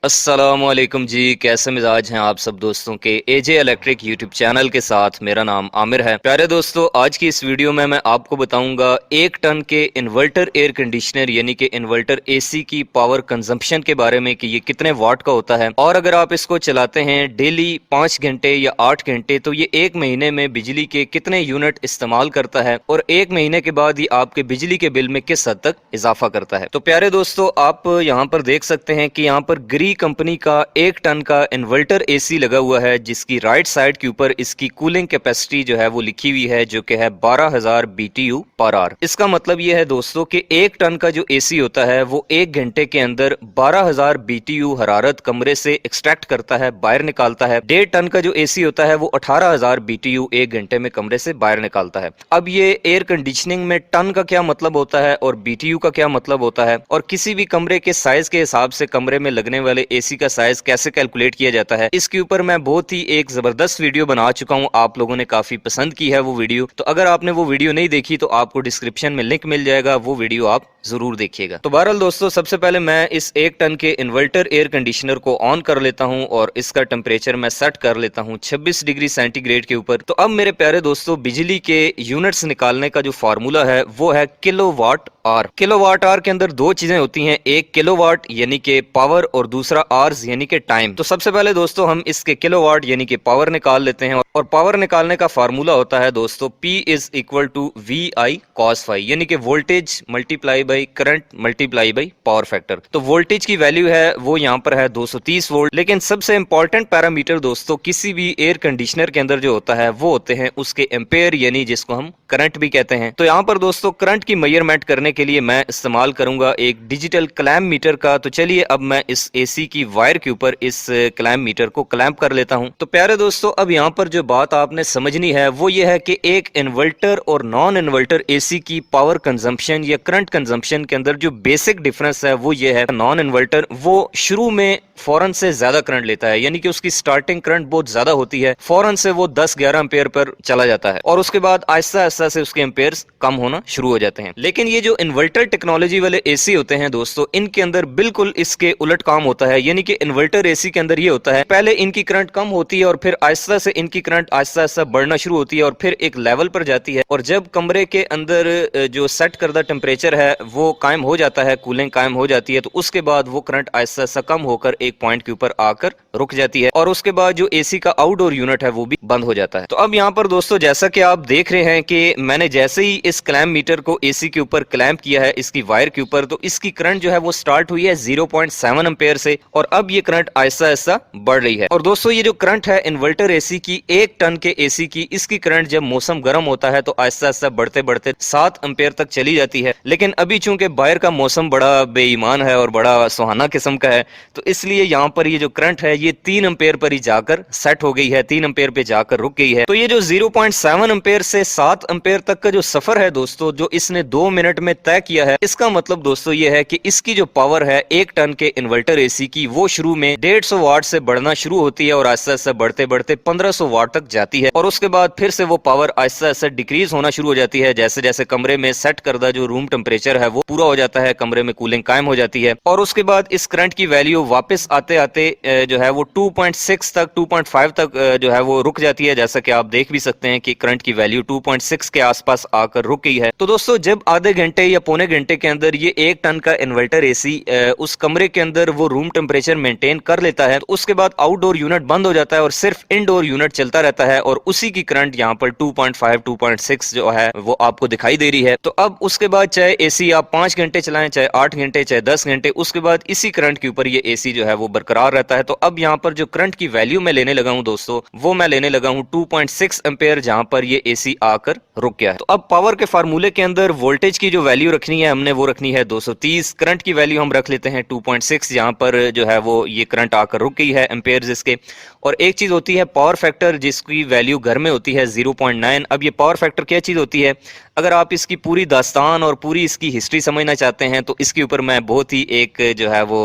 अस्सलामुअलैकुम जी, कैसे मिजाज हैं आप सब दोस्तों के एजे इलेक्ट्रिक यूट्यूब चैनल के साथ। मेरा नाम आमिर है। प्यारे दोस्तों, आज की इस वीडियो में मैं आपको बताऊंगा 1 टन के इन्वर्टर एयर कंडीशनर यानी कि इन्वर्टर एसी की पावर कंजम्पशन के बारे में कि ये कितने वाट का होता है और अगर आप इसको चलाते हैं डेली 5 घंटे या 8 घंटे तो ये 1 महीने में बिजली के कितने यूनिट इस्तेमाल करता है और 1 महीने के बाद ये आपके बिजली के बिल में किस हद तक इजाफा करता है। तो प्यारे दोस्तों, आप यहाँ पर देख सकते हैं कि यहाँ पर ग्री कंपनी का 1 टन का इन्वर्टर एसी लगा हुआ है, जिसकी राइट साइड के ऊपर इसकी कूलिंग कैपेसिटी जो है वो लिखी हुई है, जो कि है 12,000 BTU पर आवर। इसका मतलब ये है दोस्तों कि 1 टन का जो एसी होता है वो 1 घंटे के अंदर 12,000 BTU हरारत कमरे से एक्सट्रैक्ट करता है, बाहर निकालता है। 1.5 टन का जो एसी होता है वो 18,000 BTU 1 घंटे में कमरे से बाहर निकालता है। अब ये एयर कंडीशनिंग में टन का क्या मतलब होता है और BTU का क्या मतलब होता है और किसी भी कमरे के साइज के हिसाब से कमरे में लगने वाले एसी का साइज कैसे कैलकुलेट किया जाता है, इसके ऊपर मैं बहुत ही एक जबरदस्त वीडियो बना चुका हूं। आप लोगों ने काफी पसंद की है वो वीडियो, तो अगर आपने वो वीडियो नहीं देखी तो आपको डिस्क्रिप्शन में लिंक मिल जाएगा, वो वीडियो आप जरूर देखिएगा। तो बहरहाल दोस्तों, सबसे पहले मैं इस 1 टन के इन्वर्टर एयर कंडीशनर को ऑन कर लेता हूं और इसका टेम्परेचर मैं सेट कर लेता हूं 26 डिग्री सेंटीग्रेड के ऊपर। तो अब मेरे प्यारे दोस्तों, बिजली के यूनिट्स निकालने का जो फार्मूला है वो है किलोवाट आवर। किलोवाट आवर के अंदर दो चीजें होती हैं, एक किलोवाट यानी कि पावर और दूसरा आवर्स यानी कि टाइम। तो सबसे पहले दोस्तों हम इसके किलोवाट यानी कि पावर निकाल लेते हैं और पावर निकालने का फार्मूला होता है दोस्तों P is equal to VI cos phi, यानी कि voltage multiply by current multiply by power factor. तो वोल्टेज की वैल्यू है वो यहाँ पर है 230 वोल्ट। लेकिन सबसे इंपॉर्टेंट पैरामीटर दोस्तों किसी भी एयर कंडीशनर के अंदर जो होता है वो होते हैं उसके एम्पेयर, यानी जिसको हम करंट भी कहते हैं। तो यहाँ पर दोस्तों करंट की मेजरमेंट करने के लिए मैं इस्तेमाल करूंगा एक डिजिटल क्लैम्प मीटर का। तो चलिए अब मैं इस एसी की वायर के ऊपर इस क्लैम्प मीटर को क्लैम्प कर लेता हूं। तो प्यारे दोस्तों, अब यहाँ पर जो बात आपने समझनी है वो ये है कि एक इन्वर्टर और नॉन इन्वर्टर एसी की पावर कंजम्पशन या करंट कंजम्पशन के अंदर जो बेसिक डिफरेंस है वो ये है, नॉन इन्वर्टर वो शुरू में फौरन से ज्यादा करंट लेता है, यानी कि उसकी स्टार्टिंग करंट बहुत ज्यादा होती है, फौरन से वो 10-11 एम्पेयर पर चला जाता है और उसके बाद आहिस्ता आहिस्ता से उसके एम्पेयर्स कम होना शुरू हो जाते हैं। लेकिन ये जो इन्वर्टर टेक्नोलॉजी वाले एसी होते हैं दोस्तों, इनके अंदर बिल्कुल इसके उलट काम होता है। यानी कि इन्वर्टर एसी के अंदर ये होता है, पहले इनकी करंट कम होती है और फिर आहिस्ता से इनकी करंट आहिस्ता आहिस्ता बढ़ना शुरू होती है और फिर एक लेवल पर जाती है। और जब कमरे के अंदर जो सेट करदा टेम्परेचर है वो कायम हो जाता है, कूलिंग कायम हो जाती है, तो उसके बाद वो करंट आहिस्ता आहिस्ता कम होकर एक पॉइंट के ऊपर आकर रुक जाती है और उसके बाद जो एसी का आउटडोर यूनिट है वो भी बंद हो जाता है। तो अब यहाँ पर दोस्तों जैसा कि आप देख रहे हैं कि मैंने जैसे ही इस क्लैम्प मीटर को एसी के ऊपर क्लैम्प किया है इसकी वायर के ऊपर, तो इसकी करंट जो है वो स्टार्ट हुई है 0.7 एम्पेयर से और अब ये करंट आहिस्ता आहिस्ता बढ़ रही है। और दोस्तों ये जो करंट है इन्वर्टर एसी की, 1 टन के एसी की, इसकी करंट जब मौसम गर्म होता है तो आहिस्ता आहिस्ता बढ़ते बढ़ते 7 एम्पेयर तक चली जाती है। लेकिन अभी चूंकि बाहर का मौसम बड़ा बेईमान है और बड़ा सुहाना किस्म का है, तो इसलिए यहाँ पर ये जो करंट है ये 3 एम्पेयर पर ही जाकर सेट हो गई है, 3 एम्पेयर पे जाकर रुक गई है। तो ये जो 0.7 एम्पेयर से 7 एम्पेयर तक का जो सफर है दोस्तों, जो इसने 2 मिनट में तय किया है, इसका मतलब दोस्तों ये है कि इसकी जो पावर है 1 टन के इन्वर्टर एसी की, वो शुरू में 150 वाट से बढ़ना शुरू होती है और आहिस्ता आहिस्ता बढ़ते बढ़ते 1500 वाट तक जाती है और उसके बाद फिर से वो पावर आहिस्ता आहिस्ता डिक्रीज होना शुरू हो जाती है जैसे जैसे कमरे में सेट करदा जो रूम टेम्परेचर है वो पूरा हो जाता है, कमरे में कूलिंग कायम हो जाती है। और उसके बाद इस करंट की वैल्यू वापस आते आते जो है वो 2.6 तक 2.5 तक जो है वो रुक जाती है, जैसा कि आप देख भी सकते हैं कि करंट की वैल्यू 2.6 के आसपास आकर रुक गई है। तो दोस्तों जब आधे घंटे या पौने घंटे के अंदर ये 1 टन का इन्वर्टर एसी उस कमरे के अंदर वो रूम टेम्परेचर मेंटेन कर लेता है, तो उसके बाद आउटडोर यूनिट बंद हो जाता है और सिर्फ इनडोर यूनिट चलता रहता है और उसी की करंट यहाँ पर 2.5 2.6 जो है वो आपको दिखाई दे रही है। तो अब उसके बाद चाहे एसी आप 5 घंटे चलाएं, चाहे 8 घंटे, चाहे 10 घंटे, उसके बाद इसी करंट के ऊपर ये एसी जो है वो बरकरार रहता है। तो अब यहाँ पर जो करंट की वैल्यू मैं लेने लगा हूँ दोस्तों, वो मैं लेने लगा हूँ 2.6 एम्पेयर, जहां पर ये एसी आकर रुक गया है। तो अब पावर के फार्मूले के अंदर वोल्टेज की जो वैल्यू रखनी है हमने वो रखनी है 230, करंट की वैल्यू हम रख लेते हैं 2.6, जहां पर जो है वो ये करंट आकर रुक गई है एम्पेयर इसके। और एक चीज होती है पावर फैक्टर, जिसकी वैल्यू घर में होती है 0.9। अब ये पावर फैक्टर क्या चीज़ होती है, अगर आप इसकी पूरी दास्तान और पूरी इसकी हिस्ट्री समझना चाहते हैं तो इसके ऊपर मैं बहुत ही एक जो है वो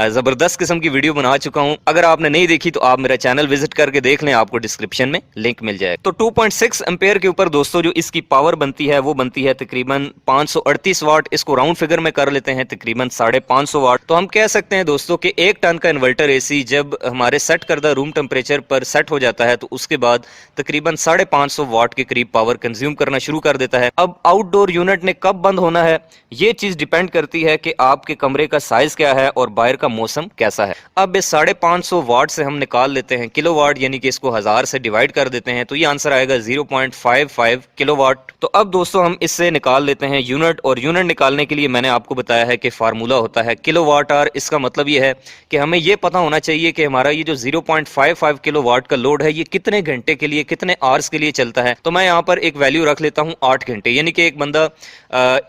ज़बरदस्त किस्म की वीडियो बना चुका हूं। अगर आपने नहीं देखी तो आप मेरा चैनल विजिट करके देख लें, आपको डिस्क्रिप्शन में लिंक मिल जाए। तो 2.6 एम्पेयर के ऊपर दोस्तों जो इसकी पावर बनती है वो बनती है तकरीबन 538 वाट। इसको राउंड फिगर में कर लेते हैं तकरीबन 550 वाट। तो हम कह सकते हैं दोस्तों कि 1 टन का इन्वर्टर एसी जब हमारे सेट करदा रूम टेम्परेचर पर सेट हो जाता है तो उसके बाद तकरीबन 550 वाट के करीब पावर कंज्यूम करना शुरू कर देता है। अब आउटडोर यूनिट ने कब बंद होना है ये चीज डिपेंड करती है कि आपके कमरे का साइज क्या है और बाहर का मौसम कैसा है। अब इस 550 वाट से हम निकाल लेते हैं किलोवाट, यानी कि इसको 1000 से डिवाइड कर देते हैं तो ये आंसर आएगा 0.55 किलोवाट। तो अब दोस्तों हम इससे निकाल लेते हैं यूनिट, और यूनिट निकालने के लिए मैंने आपको बताया है कि फार्मूला होता है किलोवाट आवर। इसका मतलब ये है कि हमें ये पता होना चाहिए कि हमारा ये जो 0.55 किलोवाट का लोड है ये कितने घंटे के लिए, कितने आवर्स के लिए चलता है। तो मैं यहाँ पर एक वैल्यू रख लेता हूँ 8 घंटे, यानी कि एक बंदा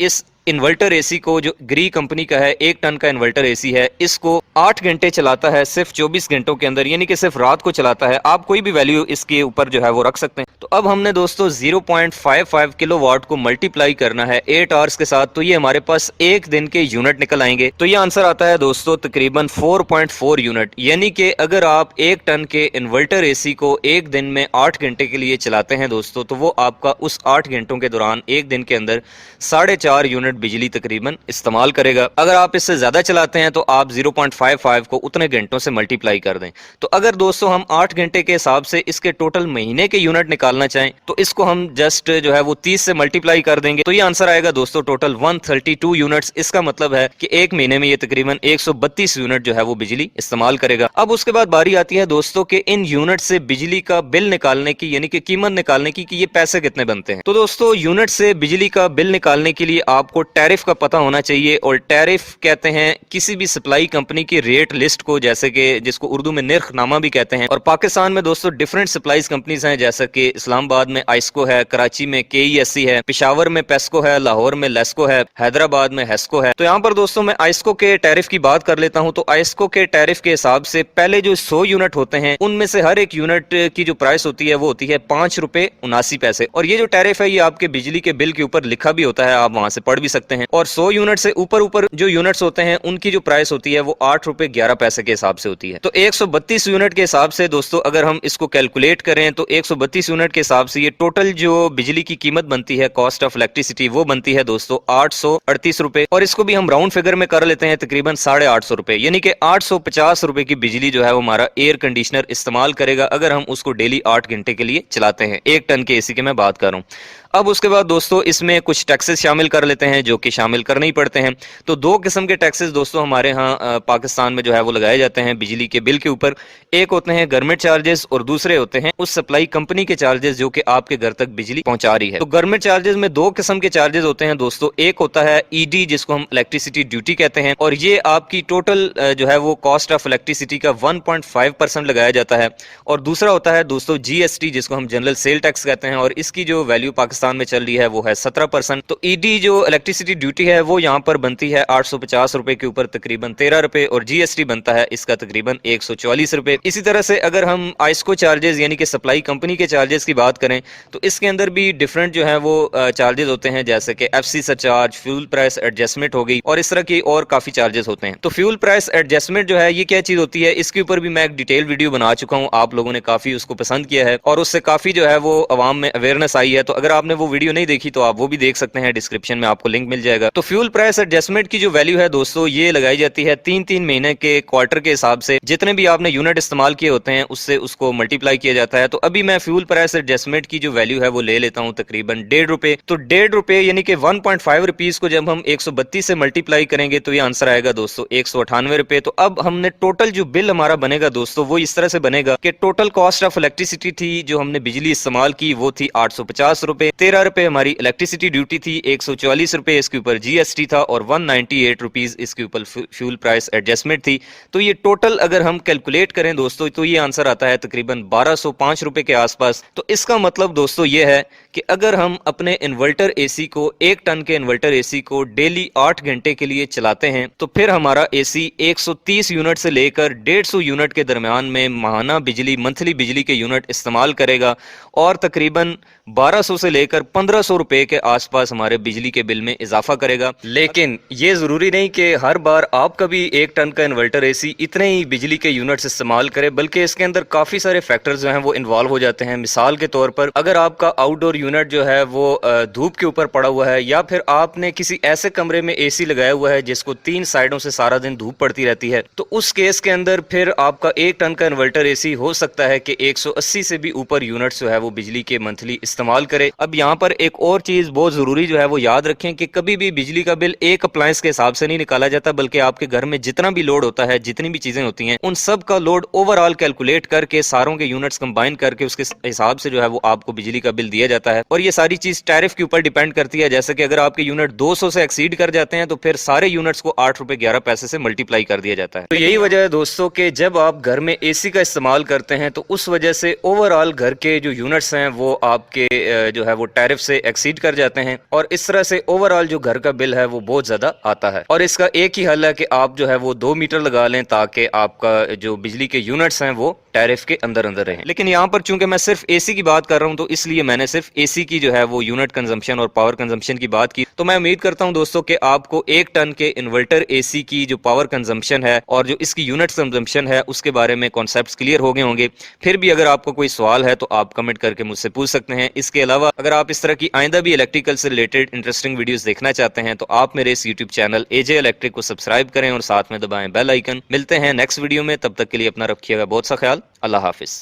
इस इन्वर्टर एसी को, जो ग्री कंपनी का है 1 टन का इन्वर्टर एसी है, इसको 8 घंटे चलाता है सिर्फ 24 घंटों के अंदर, यानी कि सिर्फ रात को चलाता है। आप कोई भी वैल्यू इसके ऊपर जो है वो रख सकते हैं। तो अब हमने दोस्तों 0.55 किलोवाट को मल्टीप्लाई करना है 8 आवर्स के साथ, तो ये हमारे पास एक दिन के यूनिट निकल आएंगे। तो ये आंसर आता है दोस्तों तकरीबन 4.4 यूनिट, यानी कि अगर आप 1 टन के इन्वर्टर एसी को एक दिन में 8 घंटे के लिए चलाते हैं दोस्तों, तो वो आपका उस 8 घंटों के दौरान एक दिन के अंदर 4.5 यूनिट बिजली तकरीबन इस्तेमाल करेगा। अगर आप इससे ज्यादा चलाते हैं तो आप 0.55 को उतने घंटों से मल्टीप्लाई कर दें। तो अगर दोस्तों हम 8 घंटे के हिसाब से इसके टोटल महीने के यूनिट निकालना चाहें तो इसको हम जस्ट जो है वो 30 से मल्टीप्लाई कर देंगे, तो ये आंसर आएगा दोस्तों टोटल 132 यूनिट्स। इसका मतलब है कि एक महीने में ये तकरीबन 132 यूनिट जो है वो बिजली इस्तेमाल करेगा। अब उसके बाद बारी आती है दोस्तों कि इन यूनिट से बिजली का बिल निकालने की, यानी कि कीमत निकालने की कि ये पैसे कितने बनते हैं। तो दोस्तों यूनिट से बिजली का बिल निकालने के लिए आपको टैरिफ का पता होना चाहिए, और टैरिफ कहते हैं किसी भी सप्लाई कंपनी की रेट लिस्ट को, जैसे कि जिसको उर्दू में निर्खनामा भी कहते हैं। और पाकिस्तान में दोस्तों डिफरेंट सप्लाईज कंपनीज हैं, जैसे कि इस्लामाबाद में आइस्को है, कराची में KESC है, पेशावर में पेस्को है, लाहौर में लेस्को है, हैदराबाद में हेस्को है। तो यहाँ पर दोस्तों मैं आइस्को के टैरिफ की बात कर लेता हूँ। तो आइस्को के टैरिफ के हिसाब से पहले जो 100 यूनिट होते हैं उनमें से हर एक यूनिट की जो प्राइस होती है वो होती है 5 रुपए 79 पैसे। और ये जो टैरिफ है ये आपके बिजली के बिल के ऊपर लिखा भी होता है, आप वहां से पढ़ भी सकते हैं। और 100 यूनिट से ऊपर जो यूनिट्स होते हैं उनकी जो प्राइस होती है वो 8 रुपए 11 पैसे के हिसाब से होती है। तो 132 यूनिट के हिसाब से दोस्तों अगर हम इसको कैलकुलेट करें तो 132 यूनिट के हिसाब से ये टोटल जो बिजली की कीमत बनती है, कॉस्ट ऑफ इलेक्ट्रिसिटी, वो बनती है दोस्तों 838 रुपए। और इसको भी हम राउंड फिगर में कर लेते हैं तकरीबन 850 रुपए, यानी कि 850 रुपए की बिजली जो है वो हमारा एयर कंडीशनर इस्तेमाल करेगा अगर हम उसको डेली 8 घंटे के लिए चलाते हैं। 1 टन के एसी की मैं बात कर रहा हूँ। अब उसके बाद दोस्तों इसमें कुछ टैक्सेस शामिल कर लेते हैं जो कि शामिल करने ही पड़ते हैं। तो 2 किस्म के टैक्सेस दोस्तों हमारे यहाँ पाकिस्तान में जो है वो लगाए जाते हैं बिजली के बिल के ऊपर। एक होते हैं गवर्नमेंट चार्जेस और दूसरे होते हैं उस सप्लाई कंपनी के चार्जेस जो कि आपके घर तक बिजली पहुंचा रही है। तो गवर्नमेंट चार्जेस में 2 किस्म के चार्जेस होते हैं दोस्तों। एक होता है ED जिसको हम इलेक्ट्रिसिटी ड्यूटी कहते हैं, और ये आपकी टोटल जो है वो कॉस्ट ऑफ इलेक्ट्रिसिटी का 1.5% लगाया जाता है। और दूसरा होता है दोस्तों GST जिसको हम जनरल सेल टैक्स कहते हैं, और इसकी जो वैल्यू पाकिस्तान में चल रही है वो है 17%। तो ED जो इलेक्ट्रिसिटी ड्यूटी है वो यहाँ पर बनती है 850 रुपए के ऊपर तकरीबन 13 रुपए, और GST बनता है इसका तकरीबन 144 रुपए। इसी तरह से अगर हम आइस्को चार्जेस यानी कि सप्लाई कंपनी के चार्जेस की बात करें तो इसके अंदर भी डिफरेंट जो है वो चार्जेस होते हैं, जैसे कि FC surcharge, fuel price adjustment हो गई, और इस तरह की और काफी चार्जेस होते हैं। तो फ्यूल प्राइस एडजस्टमेंट जो है ये क्या चीज होती है, इसके ऊपर भी मैं एक डिटेल वीडियो बना चुका हूँ। आप लोगों ने काफी उसको पसंद किया है और उससे काफी जो है वो अवाम में अवेयरनेस आई है। तो अगर आपने वो वीडियो नहीं देखी तो आप वो भी देख सकते हैं, डिस्क्रिप्शन में आपको लिंक मिल जाएगा। तो फ्यूल प्राइस एडजस्टमेंट की जो वैल्यू है दोस्तों ये लगाई जाती है 3-3 महीने के क्वार्टर के हिसाब से, जितने भी आपने यूनिट इस्तेमाल किए होते हैं उससे उसको मल्टीप्लाई किया जाता है। तो अभी मैं फ्यूल प्राइस एडजस्टमेंट की जो वैल्यू है वो ले लेता हूँ तकरीबन 1.5 रुपए। तो 1.5 रुपए यानी कि 1.5 रुपीज को जब हम 132 से मल्टीप्लाई करेंगे तो ये आंसर आएगा दोस्तों 198 रुपए। तो अब हमने टोटल जो बिल हमारा बनेगा दोस्तों वो इस तरह से बनेगा कि टोटल कॉस्ट ऑफ इलेक्ट्रिसिटी थी जो हमने बिजली इस्तेमाल की वो थी 850 रुपए, 13 रुपए हमारी इलेक्ट्रिसिटी ड्यूटी थी, 144 रुपए इसके ऊपर जीएसटी था और 198 रुपीज इसके ऊपर फ्यूल प्राइस एडजस्टमेंट थी। तो ये टोटल अगर हम कैलकुलेट करें दोस्तों तो ये आंसर आता है तकरीबन 1205 रुपए के आसपास। तो इसका मतलब दोस्तों ये है कि अगर हम अपने इन्वर्टर एसी को 1 टन के इन्वर्टर एसी को डेली 8 घंटे के लिए चलाते हैं तो फिर हमारा एसी 130 यूनिट से लेकर 150 यूनिट के दरमियान में माहाना बिजली मंथली बिजली के यूनिट इस्तेमाल करेगा और तकरीबन 1200 से लेकर 1500 रुपए के आसपास हमारे बिजली के बिल में इजाफा करेगा। लेकिन ये जरूरी नहीं कि हर बार आपका भी 1 टन का इन्वर्टर एसी इतने ही बिजली के यूनिट्स इस्तेमाल करे, बल्कि इसके अंदर काफी सारे फैक्टर्स जो हैं वो इन्वॉल्व हो जाते हैं। मिसाल के तौर पर अगर आपका आउटडोर यूनिट जो है वो धूप के ऊपर पड़ा हुआ है या फिर आपने किसी ऐसे कमरे में एसी लगाया हुआ है जिसको 3 साइडों से सारा दिन धूप पड़ती रहती है, तो उस केस के अंदर फिर आपका 1 टन का इन्वर्टर एसी हो सकता है कि 180 से भी ऊपर यूनिट्स जो है वो बिजली के मंथली इस्तेमाल करे। अब यहाँ पर एक और चीज बहुत जरूरी जो है वो याद रखें कि कभी भी बिजली का बिल एक अप्लायंस के हिसाब से नहीं निकाला जाता, बल्कि आपके घर में जितना भी लोड होता है, जितनी भी चीजें होती हैं, उन सब का लोड ओवरऑल कैलकुलेट करके सारों के यूनिट्स कंबाइन करके उसके हिसाब से जो है वो आपको बिजली का बिल दिया जाता है। और ये सारी चीज टैरिफ के ऊपर डिपेंड करती है। जैसे कि अगर आपके यूनिट 200 से एक्सीड कर जाते हैं तो फिर सारे यूनिट्स को 8 रुपए 11 पैसे से मल्टीप्लाई कर दिया जाता है। तो यही वजह है दोस्तों कि जब आप घर में एसी का इस्तेमाल करते हैं तो उस वजह से ओवरऑल घर के जो यूनिट्स हैं वो आपके जो है वो टैरिफ से एक्सीड कर जाते हैं और इस तरह से ओवरऑल जो घर का बिल है वो बहुत ज्यादा आता है। और इसका एक ही हल है कि आप जो है वो 2 मीटर लगा लें ताकि आपका जो बिजली के यूनिट्स हैं वो टैरिफ के अंदर अंदर रहें। लेकिन यहाँ पर चूंकि मैं सिर्फ एसी की बात कर रहा हूँ तो इसलिए मैंने सिर्फ एसी की जो है वो यूनिट कंजम्पशन और पावर कंजम्पशन की बात की। तो मैं उम्मीद करता हूँ दोस्तों कि आपको 1 टन के इन्वर्टर एसी की जो पावर कंजम्पशन है और जो इसकी यूनिट कंजम्पशन है उसके बारे में कॉन्सेप्ट्स क्लियर हो गए होंगे। फिर भी अगर आपको कोई सवाल है तो आप कमेंट करके मुझसे पूछ सकते हैं। इसके अलावा अगर आप इस तरह की आइंदा भी इलेक्ट्रिकल से रिलेटेड इंटरेस्टिंग वीडियोस देखना चाहते हैं तो आप मेरे इस यूट्यूब चैनल एजे इलेक्ट्रिक को सब्सक्राइब करें और साथ में दबाएं बेल आइकन। मिलते हैं नेक्स्ट वीडियो में, तब तक के लिए अपना रखिएगा बहुत सा ख्याल। अल्लाह हाफिज।